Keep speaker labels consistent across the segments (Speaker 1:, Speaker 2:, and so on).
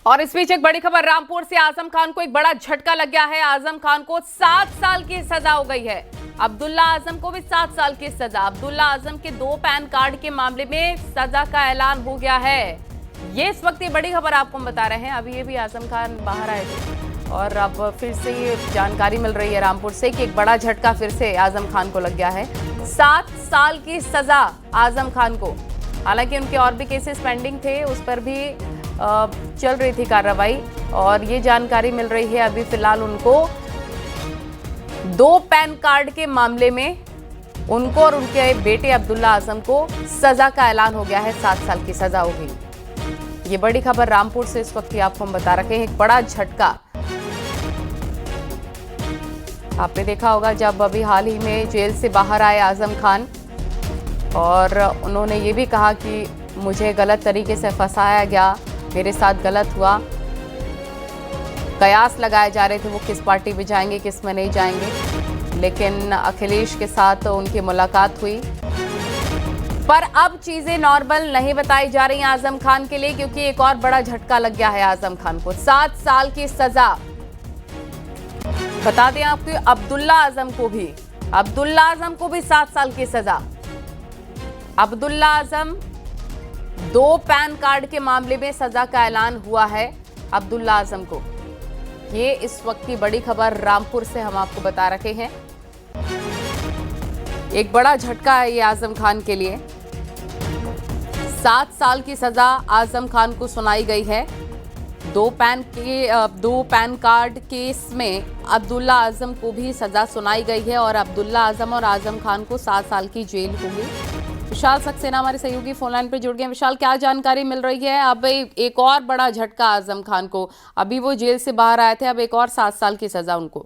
Speaker 1: और इस बीच एक बड़ी खबर रामपुर से। आजम खान को एक बड़ा झटका लग गया है। आजम खान को 7 साल की सजा हो गई है। अब्दुल्ला आजम को भी 7 साल की सजा। अब्दुल्ला आजम के 2 पैन कार्ड के मामले में सजा का ऐलान हो गया है। ये इस वक्त ये बड़ी खबर आपको हम बता रहे हैं। अभी ये भी आजम खान बाहर आए थे और अब फिर से ये जानकारी मिल रही है रामपुर से कि एक बड़ा झटका फिर से आजम खान को लग गया है। 7 साल की सजा आजम खान को। हालांकि उनके और भी केसेस पेंडिंग थे, उस पर भी चल रही थी कार्रवाई और ये जानकारी मिल रही है अभी फिलहाल उनको 2 पैन कार्ड के मामले में उनको और उनके बेटे अब्दुल्ला आजम को सजा का ऐलान हो गया है। 7 साल की सजा हो गई। ये बड़ी खबर रामपुर से इस वक्त आपको हम बता रखे हैं। एक बड़ा झटका आपने देखा होगा जब अभी हाल ही में जेल से बाहर आए आजम खान और उन्होंने ये भी कहा कि मुझे गलत तरीके से फंसाया गया, मेरे साथ गलत हुआ। कयास लगाए जा रहे थे वो किस पार्टी में जाएंगे किस में नहीं जाएंगे, लेकिन अखिलेश के साथ उनकी मुलाकात हुई। पर अब चीजें नॉर्मल नहीं बताई जा रही आजम खान के लिए, क्योंकि एक और बड़ा झटका लग गया है आजम खान को। 7 साल की सजा। बता दें आपको अब्दुल्ला आजम को भी 7 साल की सजा। अब्दुल्ला आजम 2 पैन कार्ड के मामले में सजा का ऐलान हुआ है अब्दुल्ला आजम को। ये इस वक्त की बड़ी खबर रामपुर से हम आपको बता रखे हैं। एक बड़ा झटका है ये आजम खान के लिए। 7 साल की सजा आजम खान को सुनाई गई है। 2 पैन कार्ड केस में अब्दुल्ला आजम को भी सजा सुनाई गई है और अब्दुल्ला आजम और आजम खान को 7 साल की जेल होगी। विशाल सक्सेना हमारे सहयोगी फोनलाइन पर जुड़ गए। विशाल, क्या जानकारी मिल रही है? अब एक और बड़ा झटका आजम खान को। अभी वो जेल से बाहर आए थे, अब एक और 7 साल की सजा उनको।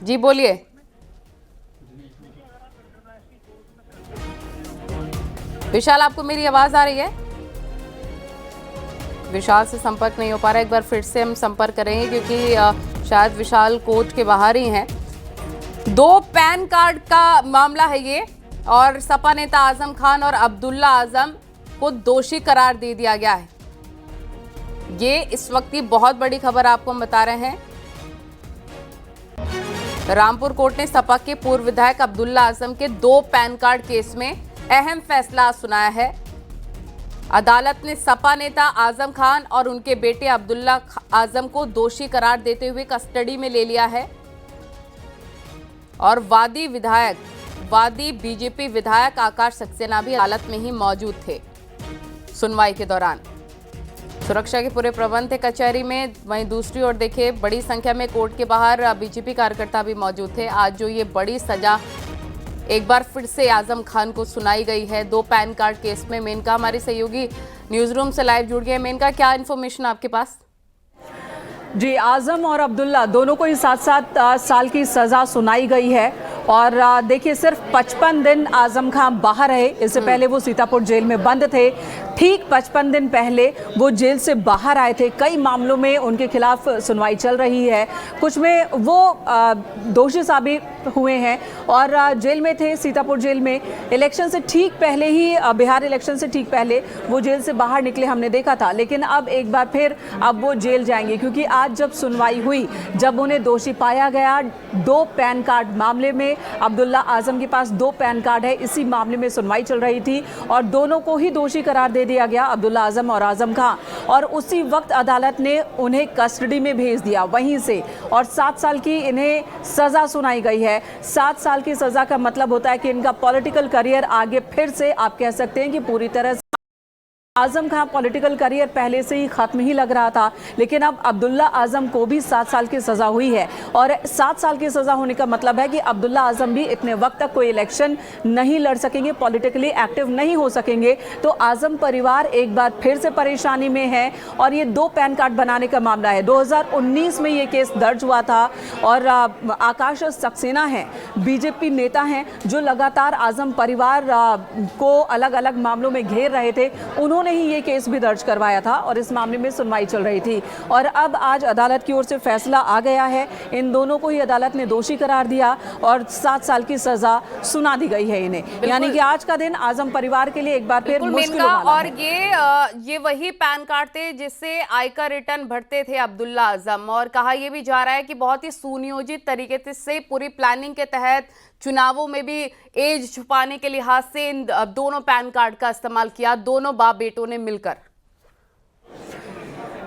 Speaker 1: जी बोलिए। विशाल, आपको मेरी आवाज आ रही है? विशाल से संपर्क नहीं हो पा रहा है। एक बार फिर से हम संपर्क करेंगे क्योंकि शायद विशाल कोर्ट के बाहर ही हैं। 2 पैन कार्ड का मामला है ये और सपा नेता आजम खान और अब्दुल्ला आजम को दोषी करार दे दिया गया है। ये इस वक्त की बहुत बड़ी खबर आपको हम बता रहे हैं। रामपुर कोर्ट ने सपा के पूर्व विधायक अब्दुल्ला आजम के 2 पैन कार्ड केस में अहम फैसला सुनाया है। अदालत ने सपा नेता आजम खान और उनके बेटे अब्दुल्ला आजम को दोषी करार देते हुए कस्टडी में ले लिया है और वादी बीजेपी विधायक आकाश सक्सेना भी अदालत में ही मौजूद थे सुनवाई के दौरान। सुरक्षा के पूरे प्रबंध थे कचहरी में। वहीं दूसरी ओर देखिए, बड़ी संख्या में कोर्ट के बाहर बीजेपी कार्यकर्ता भी मौजूद थे। आज जो ये बड़ी सजा एक बार फिर से आजम खान को सुनाई गई है 2 पैन कार्ड केस में। मेनका हमारे सहयोगी न्यूज रूम से लाइव जुड़ गए। मेनका, क्या इन्फॉर्मेशन आपके पास?
Speaker 2: जी, आजम और अब्दुल्ला दोनों को ही 7 साल की सजा सुनाई गई है और देखिए सिर्फ 55 दिन आजम खान बाहर रहे। इससे पहले वो सीतापुर जेल में बंद थे। ठीक 55 दिन पहले वो जेल से बाहर आए थे। कई मामलों में उनके खिलाफ सुनवाई चल रही है, कुछ में वो दोषी साबित हुए हैं और जेल में थे सीतापुर जेल में। इलेक्शन से ठीक पहले ही, बिहार इलेक्शन से ठीक पहले वो जेल से बाहर निकले, हमने देखा था। लेकिन अब एक बार फिर अब वो जेल जाएंगे क्योंकि आज जब सुनवाई हुई, जब उन्हें दोषी पाया गया 2 पैन कार्ड मामले में, अब्दुल्ला आजम के पास 2 पैन कार्ड है, इसी मामले में सुनवाई चल रही थी और दोनों को ही दोषी करार दे दिया गया, अब्दुल्ला आजम और आजम खान। और उसी वक्त अदालत ने उन्हें कस्टडी में भेज दिया वहीं से और 7 साल की इन्हें सजा सुनाई गई है। 7 साल की सजा का मतलब होता है कि इनका पॉलिटिकल करियर आगे फिर से आप कह सकते हैं कि पूरी तरह से आजम खान पॉलिटिकल करियर पहले से ही खत्म ही लग रहा था, लेकिन अब अब्दुल्ला आजम को भी 7 साल की सजा हुई है और 7 साल की सजा होने का मतलब है कि अब्दुल्ला आजम भी इतने वक्त तक कोई इलेक्शन नहीं लड़ सकेंगे, पॉलिटिकली एक्टिव नहीं हो सकेंगे। तो आजम परिवार एक बार फिर से परेशानी में है और ये 2 पैन कार्ड बनाने का मामला है। 2019 में ये केस दर्ज हुआ था और आकाश सक्सेना हैं, बीजेपी नेता हैं जो लगातार आजम परिवार को अलग अलग मामलों में घेर रहे थे। उन्होंने दोनों ने ही ये केस भी दर्ज करवाया था और इस मामले में सुनवाई चल रही थी। और अब आज अदालत की ओर से फैसला आ गया है। इन दोनों को ही अदालत ने दोषी करार दिया और 7 साल की सजा सुना दी गई है इन्हें। यानी कि आज का दिन आजम परिवार के लिए एक बार फिर मुश्किल वाला
Speaker 1: और ये वही पैन कार्ड थे जिससे आयकर रिटर्न भरते थे अब्दुल्ला आजम, और कहा यह भी जा रहा है कि बहुत ही सुनियोजित तरीके से पूरी प्लानिंग के तहत चुनावों में भी एज छुपाने के लिहाज से इन दोनों पैन कार्ड का इस्तेमाल किया, दोनों बाप बेटों ने मिलकर।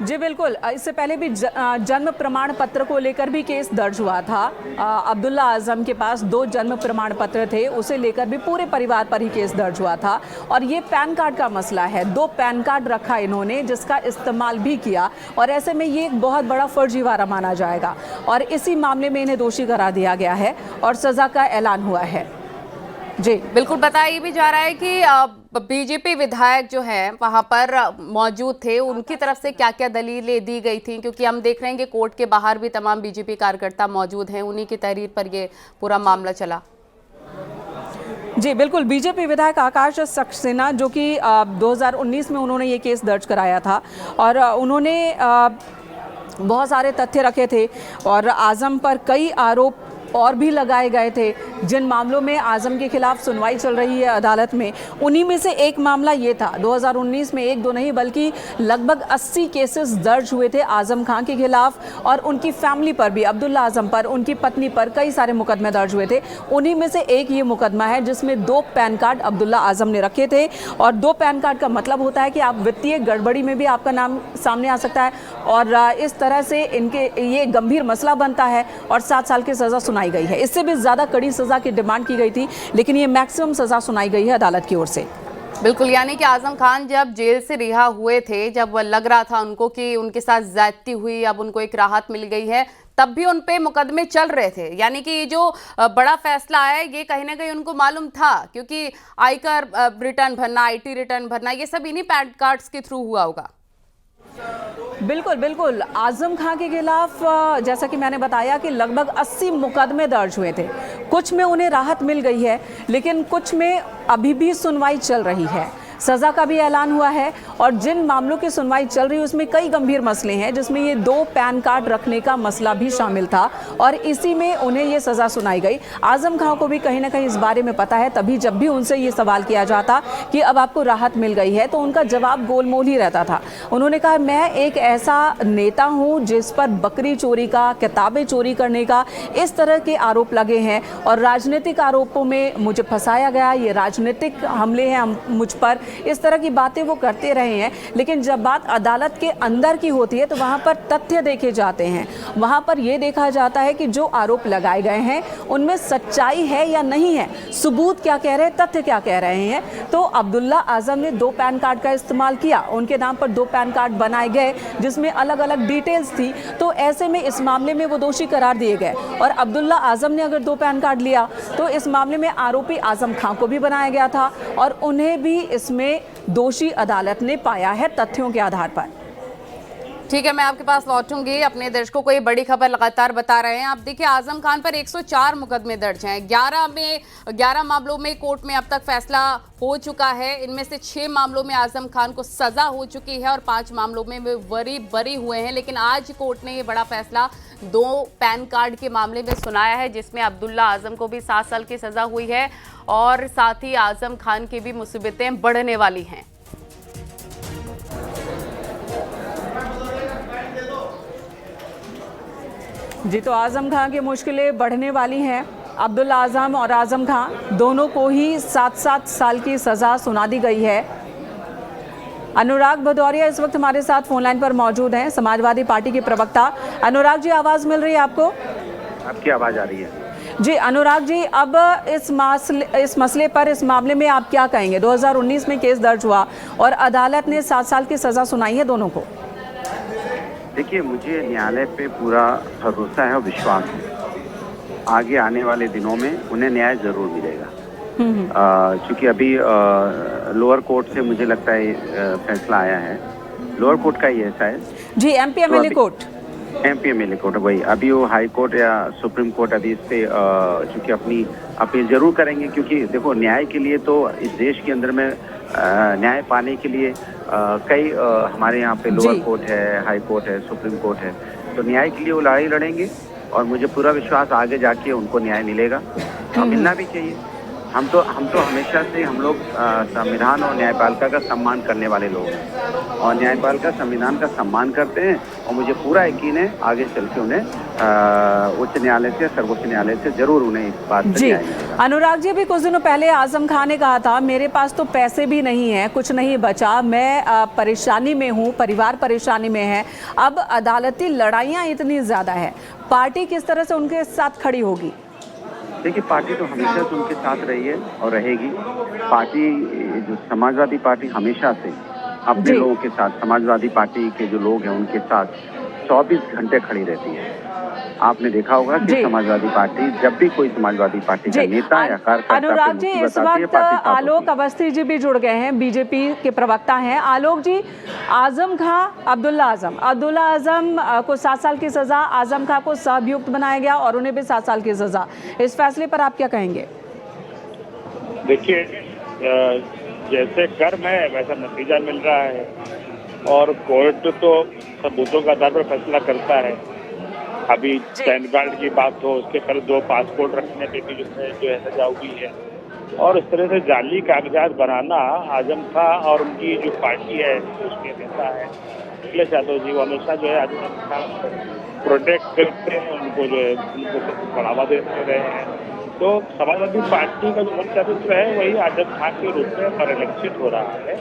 Speaker 2: जी बिल्कुल, इससे पहले भी जन्म प्रमाण पत्र को लेकर भी केस दर्ज हुआ था। अब्दुल्ला आजम के पास 2 जन्म प्रमाण पत्र थे, उसे लेकर भी पूरे परिवार पर ही केस दर्ज हुआ था। और ये पैन कार्ड का मसला है, 2 पैन कार्ड रखा इन्होंने जिसका इस्तेमाल भी किया, और ऐसे में ये एक बहुत बड़ा फर्जीवाड़ा माना जाएगा और इसी मामले में इन्हें दोषी करार दिया गया है और सजा का ऐलान हुआ है। जी
Speaker 1: बिल्कुल, बताया भी जा रहा है कि बीजेपी विधायक जो हैं वहां पर मौजूद थे, उनकी तरफ से क्या क्या दलीलें दी गई थी, क्योंकि हम देख रहे हैं कि कोर्ट के बाहर भी तमाम बीजेपी कार्यकर्ता मौजूद हैं, उन्हीं की तहरीर पर ये पूरा मामला चला।
Speaker 2: जी बिल्कुल, बीजेपी विधायक आकाश सक्सेना जो कि 2019 में उन्होंने ये केस दर्ज कराया था और उन्होंने बहुत सारे तथ्य रखे थे और आजम पर कई आरोप और भी लगाए गए थे। जिन मामलों में आजम के खिलाफ सुनवाई चल रही है अदालत में, उन्हीं में से एक मामला ये था। 2019 में 1-2 नहीं बल्कि लगभग 80 केसेस दर्ज हुए थे आजम खान के खिलाफ और उनकी फैमिली पर भी, अब्दुल्ला आजम पर, उनकी पत्नी पर कई सारे मुकदमे दर्ज हुए थे। उन्हीं में से एक ये मुकदमा है जिसमें 2 पैन कार्ड अब्दुल्ला आजम ने रखे थे। और 2 पैन कार्ड का मतलब होता है कि आप वित्तीय गड़बड़ी में भी आपका नाम सामने आ सकता है और इस तरह से इनके ये गंभीर मसला बनता है और 7 साल की सजा सुनाई गई है। इससे भी ज्यादा कड़ी सजा की डिमांड की गई थी, लेकिन ये मैक्सिमम सजा सुनाई गई है अदालत की ओर से।
Speaker 1: बिल्कुल, यानी कि आजम खान जब जेल से रिहा हुए थे, जब लग रहा था उनको कि उनके साथ ज्यादती हुई, अब उनको एक राहत मिल गई है, तब भी उन पे मुकदमे चल रहे थे। यानी कि ये जो बड़ा फैसला आया ये कहीं ना कहीं उनको मालूम था, क्योंकि आयकर रिटर्न भरना, IT रिटर्न भरना, ये सब इन्हीं पैन कार्ड्स के थ्रू हुआ होगा।
Speaker 2: बिल्कुल बिल्कुल, आजम खान के खिलाफ जैसा कि मैंने बताया कि लगभग 80 मुकदमे दर्ज हुए थे। कुछ में उन्हें राहत मिल गई है, लेकिन कुछ में अभी भी सुनवाई चल रही है। सजा का भी ऐलान हुआ है और जिन मामलों की सुनवाई चल रही है उसमें कई गंभीर मसले हैं, जिसमें ये 2 पैन कार्ड रखने का मसला भी शामिल था और इसी में उन्हें ये सजा सुनाई गई। आजम खान को भी कहीं ना कहीं इस बारे में पता है, तभी जब भी उनसे ये सवाल किया जाता कि अब आपको राहत मिल गई है तो उनका जवाब गोलमोल ही रहता था। उन्होंने कहा, मैं एक ऐसा नेता हूँ जिस पर बकरी चोरी का, किताबें चोरी करने का, इस तरह के आरोप लगे हैं और राजनीतिक आरोपों में मुझे फंसाया गया, ये राजनीतिक हमले हैं मुझ पर, इस तरह की बातें वो करते रहे हैं। लेकिन जब बात अदालत के अंदर की होती है तो वहाँ पर तथ्य देखे जाते हैं, वहाँ पर ये देखा जाता है कि जो आरोप लगाए गए हैं उनमें सच्चाई है या नहीं है, सबूत क्या कह रहे हैं, तथ्य क्या कह रहे हैं। तो अब्दुल्ला आजम ने 2 पैन कार्ड का इस्तेमाल किया, उनके नाम पर 2 पैन कार्ड बनाए गए जिसमें अलग अलग डिटेल्स थी, तो ऐसे में इस मामले में वो दोषी करार दिए गए। और अब्दुल्ला आजम ने अगर 2 पैन कार्ड लिया तो इस मामले में आरोपी आजम खान को भी बनाया गया था और उन्हें भी इसमें दोषी अदालत ने पाया है तथ्यों के आधार पर।
Speaker 1: ठीक है, मैं आपके पास लौटूंगी। अपने दर्शकों को ये बड़ी खबर लगातार बता रहे हैं। आप देखिए, आजम खान पर 104 मुकदमे दर्ज हैं। 11 मामलों में कोर्ट में अब तक फैसला हो चुका है। इनमें से 6 मामलों में आजम खान को सजा हो चुकी है और 5 मामलों में वे बरी हुए हैं। लेकिन आज कोर्ट ने ये बड़ा फैसला 2 पैन कार्ड के मामले में सुनाया है, जिसमें अब्दुल्ला आजम को भी 7 साल की सजा हुई है और साथ ही आजम खान की भी मुसीबतें बढ़ने वाली हैं।
Speaker 2: जी, तो आजम खान की मुश्किलें बढ़ने वाली हैं। अब्दुल्ला आजम और आजम खान दोनों को ही 7-7 साल की सज़ा सुना दी गई है। अनुराग भदौरिया इस वक्त हमारे साथ फोन लाइन पर मौजूद हैं, समाजवादी पार्टी के प्रवक्ता। अनुराग जी, आवाज़ मिल रही है आपको?
Speaker 3: आपकी आवाज़ आ रही है
Speaker 2: जी। अनुराग जी, अब इस मसले पर, इस मामले में आप क्या कहेंगे? 2019 में केस दर्ज हुआ और अदालत ने 7 साल की सज़ा सुनाई है दोनों को।
Speaker 3: देखिए, मुझे न्यायालय पे पूरा भरोसा है और विश्वास है, आगे आने वाले दिनों में उन्हें न्याय जरूर मिलेगा। चूँकि अभी लोअर कोर्ट से मुझे लगता है फैसला आया है, लोअर कोर्ट का ही है शायद।
Speaker 2: जी, MP MLA court.
Speaker 3: MP MLA court, वही अभी वो हाई कोर्ट या सुप्रीम कोर्ट अभी इस पे चूंकि अपनी अपील जरूर करेंगे, क्योंकि देखो न्याय के लिए तो इस देश के अंदर में न्याय पाने के लिए कई हमारे यहाँ पे लोअर कोर्ट है, हाई कोर्ट है, सुप्रीम कोर्ट है, तो न्याय के लिए वो लड़ाई लड़ेंगे और मुझे पूरा विश्वास आगे जाके उनको न्याय मिलेगा और मिलना भी चाहिए। हम तो हमेशा से हम लोग संविधान और न्यायपालिका का सम्मान करने वाले लोग हैं और न्यायपालिका संविधान का सम्मान करते हैं और मुझे पूरा यकीन है आगे चल के उन्हें उच्च न्यायालय से, सर्वोच्च न्यायालय से जरूर उन्हें इस बात पर न्याय मिलेगा।
Speaker 2: अनुराग जी, अभी कुछ दिनों पहले आजम खान ने कहा था मेरे पास तो पैसे भी नहीं है, कुछ नहीं बचा, मैं परेशानी में हूँ, परिवार परेशानी में है, अब अदालती लड़ाइयाँ इतनी ज्यादा है, पार्टी किस तरह से उनके साथ खड़ी होगी?
Speaker 3: देखिए, पार्टी तो हमेशा से उनके साथ रही है और रहेगी। पार्टी जो समाजवादी पार्टी हमेशा से अपने लोगों के साथ, समाजवादी पार्टी के जो लोग हैं उनके साथ 24 घंटे खड़ी रहती है। आपने देखा होगा कि समाजवादी पार्टी, जब भी कोई समाजवादी पार्टी का नेता या कार्यकर्ता,
Speaker 2: अनुराग जी, इस वक्त आलोक अवस्थी जी भी जुड़ गए हैं, बीजेपी के प्रवक्ता हैं। आलोक जी, आजम खां, अब्दुल्ला आजम को 7 साल की सजा, आजम खां को सह-अभियुक्त बनाया गया और उन्हें भी 7 साल की सजा, इस फैसले पर आप क्या कहेंगे?
Speaker 4: देखिए, जैसे कर्म है वैसा नतीजा मिल रहा है और कोर्ट तो सबूतों के आधार पर फैसला करता है। अभी पैन कार्ड की बात हो, उसके पहले 2 पासपोर्ट रखने पे भी जो है सजा हुई है और इस तरह से जाली कागजात बनाना आजम खां और उनकी जो पार्टी है उसके नेता है अखिलेश यादव जी, वो हमेशा जो है आजम खां प्रोटेक्ट करते हैं, उनको जो है उनको बढ़ावा देते रहे हैं। तो समाजवादी पार्टी का जो मुख्य चरित्र है वही आजम खां के रूप में परिलक्षित हो रहा है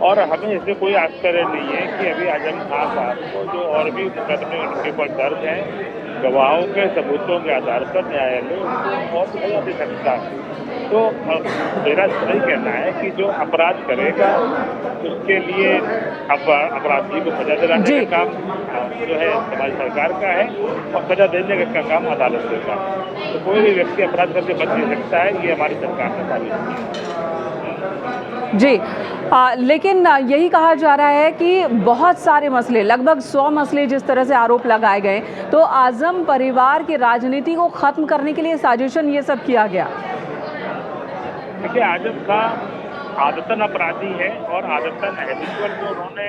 Speaker 4: और हमें इससे कोई आश्चर्य नहीं है कि अभी आजम खां साहब को जो और भी मुकदमे उनके ऊपर दर्ज हैं, गवाहों के सबूतों के आधार पर न्यायालय उनको और सजा दे सकता है। तो मेरा सही कहना है कि जो अपराध करेगा उसके लिए अपराधी को सजा दिलाने का काम जो है हमारी सरकार का है और सजा देने का काम अदालत का है। तो कोई भी व्यक्ति अपराध करके बच नहीं सकता है, ये हमारी सरकार ने साबित किया
Speaker 2: जी। लेकिन यही कहा जा रहा है कि बहुत सारे मसले, लगभग 100 मसले जिस तरह से आरोप लगाए गए, तो आजम परिवार की राजनीति को खत्म करने के लिए साजिशन ये सब किया गया।
Speaker 4: देखिए, आजम खां आदतन अपराधी है और आदतन हैबिचुअल जो उन्होंने,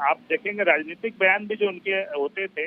Speaker 4: आप देखेंगे राजनीतिक बयान भी जो उनके होते थे